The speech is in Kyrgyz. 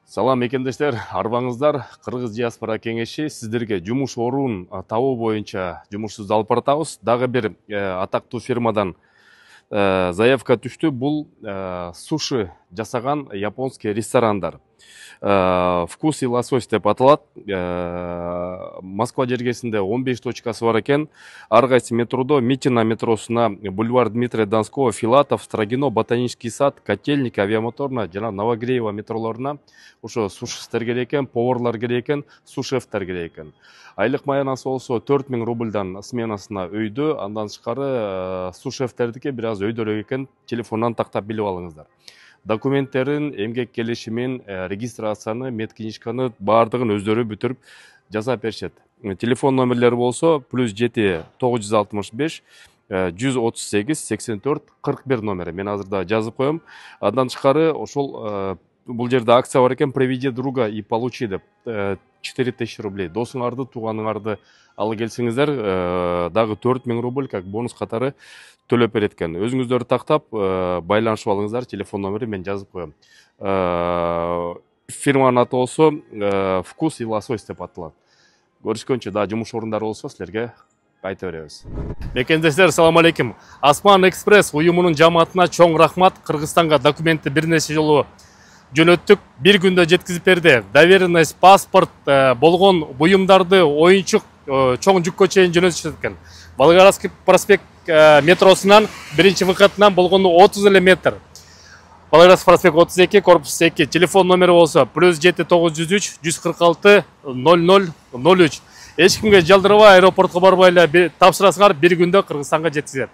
Салам мекендештер, арбаңыздар. Кыргыз диаспора кеңеши сиздерге жумуш орун табуу боюнча жумушсуз алып баратабыз. Дагы бир атактуу фирмадан заявка түштү. Бул суши жасаган японский ресторандар. Вкус и лосось деп аталат. Москва жергесинде 15 точкасы бар экен. Ар кайсы метродо Митина метросуна, бульвар Дмитрия Донского, Филатов, Строгино, Ботанический сад, Котельник, Авиамоторна жана Новогреева метролоруна ошо сушистер керек экен, поварлар керек экен, сушефтер керек экен. Айлык маянасы болсо 4000 рубльдан сменасына өйдө, андан тышкары сушефтердики бир аз өйдөрөөк экен. Телефондан тактап билип алыңыздар. Документтерин, эмгек келишимин, регистрацияны, медкнижканы баардыгын өздөрү бүтүрүп жасап беришет. Телефон номерлери болсо +7 965 138 84 41 номери. Мен азырда жазып коем. Андан тышкары ошол бул жерде акция бар экен, приведи друга и получи деп 4000 рублей. Досуңарды, тууганыңарды алы келсеңиздер, дагы 4000 рубль как бонус катары төлөп берет экен. Өзүңүздөрдү тактап байланышып алыңыздар, телефон номери мен жазып коем. Фирманын аты болсо Вкус и лосось деп аталат. Көрүшкөнчө да жумуш орундары болсо силерге айта беребиз. Мекендештер, салам алейкум. Осман Экспресс уюмунун жамаатына чоң рахмат. Кыргызстанга документти бир нече жолу жөнөттүк, бир күндө жеткизип берди. Доверенность, паспорт болгон буюмдарды оюнчук чоң жүккө чейин жөнөтүшөт экен. Волгоградский проспект метросунан биринчи выкатынан болгону 30 эле метр. Волгоградский проспект 32, корпус 2. Телефон номери болсо +7 903 146 0003. Эч кимге жалдырбай аэропортко барбай эле тапшырасыңар, бир күндө Кыргызстанга жеткизет.